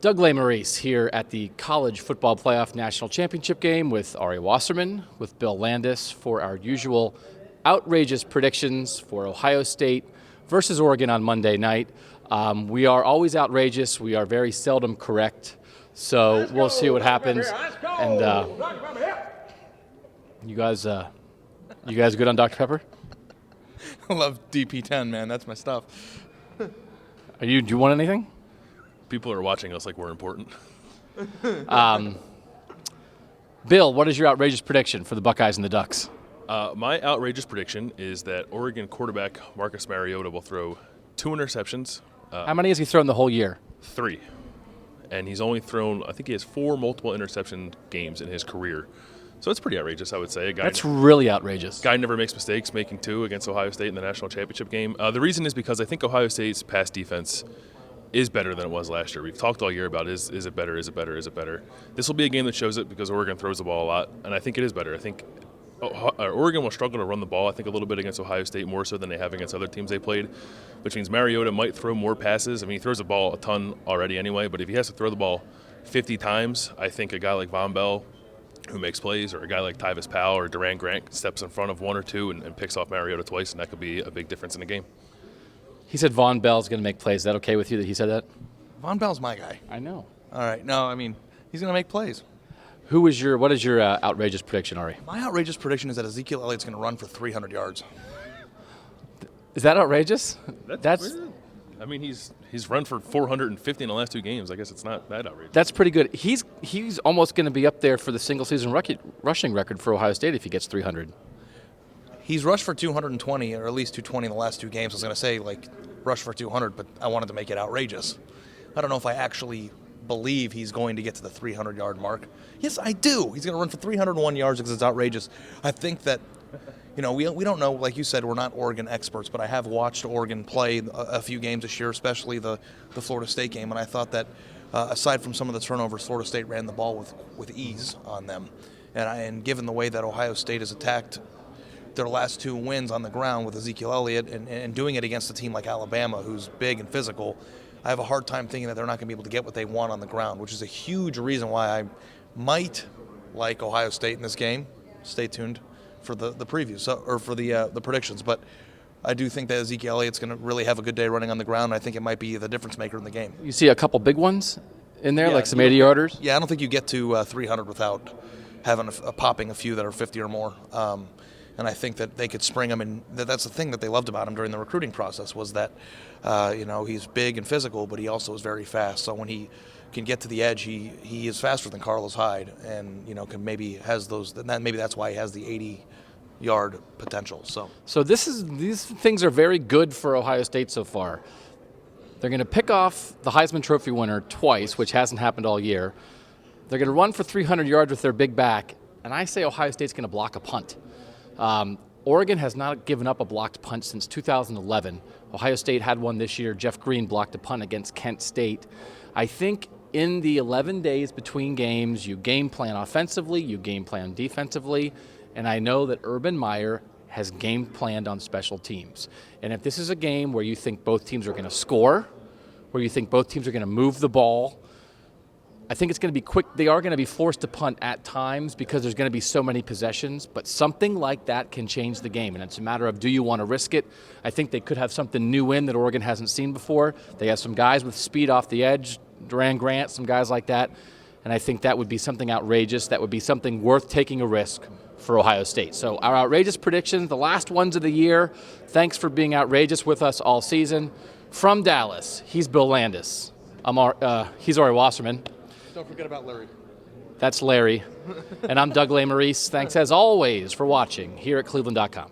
Doug Lesmerises here at the College Football Playoff National Championship game with Ari Wasserman, with Bill Landis for our usual outrageous predictions for Ohio State versus Oregon on Monday night. We are always outrageous. We are very seldom correct. So we'll see what happens. And you guys good on Dr. Pepper? I love DP10, man. That's my stuff. Do you want anything? People are watching us like we're important. Bill, what is your outrageous prediction for the Buckeyes and the Ducks? My outrageous prediction is that Oregon quarterback Marcus Mariota will throw 2 interceptions. How many has he thrown the whole year? 3. And he's only thrown, I think he has 4 multiple interception games in his career. So it's pretty outrageous, I would say. That's really outrageous. Guy never makes mistakes, making 2 against Ohio State in the national championship game. The reason is because I think Ohio State's pass defense is better than it was last year. We've talked all year about is it better, is it better, is it better. This will be a game that shows it because Oregon throws the ball a lot, and I think it is better. I think Oregon will struggle to run the ball, I think, a little bit against Ohio State, more so than they have against other teams they played, which means Mariota might throw more passes. I mean, he throws the ball a ton already anyway, but if he has to throw the ball 50 times, I think a guy like Von Bell, who makes plays, or a guy like Tyvis Powell or Duran Grant steps in front of 1 or 2 and picks off Mariota twice, and that could be a big difference in the game. He said Von Bell's going to make plays. Is that okay with you that he said that? Von Bell's my guy. I know. All right. No, I mean, he's going to make plays. What is your outrageous prediction, Ari? My outrageous prediction is that Ezekiel Elliott's going to run for 300 yards. Is that outrageous? That's I mean, he's run for 450 in the last 2 games. I guess it's not that outrageous. That's pretty good. He's almost going to be up there for the single-season rushing record for Ohio State if he gets 300. He's rushed for 220, or at least 220 in the last 2 games. I was going to say, rush for 200, but I wanted to make it outrageous. I don't know if I actually believe he's going to get to the 300-yard mark. Yes, I do. He's going to run for 301 yards because it's outrageous. I think that, we don't know. Like you said, we're not Oregon experts, but I have watched Oregon play a few games this year, especially the Florida State game, and I thought that aside from some of the turnovers, Florida State ran the ball with ease on them. And given the way that Ohio State has attacked their last 2 wins on the ground with Ezekiel Elliott and doing it against a team like Alabama, who's big and physical, I have a hard time thinking that they're not going to be able to get what they want on the ground, which is a huge reason why I might like Ohio State in this game. Stay tuned for the previews or for the predictions. But I do think that Ezekiel Elliott's going to really have a good day running on the ground. I think it might be the difference maker in the game. You see a couple big ones in there, like some 80-yarders? Yeah, I don't think you get to 300 without having popping a few that are 50 or more. And I think that they could spring him, and that's the thing that they loved about him during the recruiting process was that, he's big and physical, but he also is very fast. So when he can get to the edge, he is faster than Carlos Hyde, and can maybe has those. Maybe that's why he has the 80-yard potential. So these things are very good for Ohio State so far. They're going to pick off the Heisman Trophy winner twice, which hasn't happened all year. They're going to run for 300 yards with their big back, and I say Ohio State's going to block a punt. Oregon has not given up a blocked punt since 2011. Ohio State had one this year. Jeff Green blocked a punt against Kent State. I think in the 11 days between games, you game plan offensively, you game plan defensively, and I know that Urban Meyer has game planned on special teams. And if this is a game where you think both teams are going to score, where you think both teams are going to move the ball, I think it's going to be quick. They are going to be forced to punt at times because there's going to be so many possessions, but something like that can change the game, and it's a matter of, do you want to risk it? I think they could have something new in that Oregon hasn't seen before. They have some guys with speed off the edge, Duran Grant, some guys like that, and I think that would be something outrageous. That would be something worth taking a risk for Ohio State. So our outrageous predictions, the last ones of the year. Thanks for being outrageous with us all season. From Dallas, he's Bill Landis. He's Ari Wasserman. Don't forget about Larry. That's Larry. And I'm Doug Lesmerises. Thanks, as always, for watching here at cleveland.com.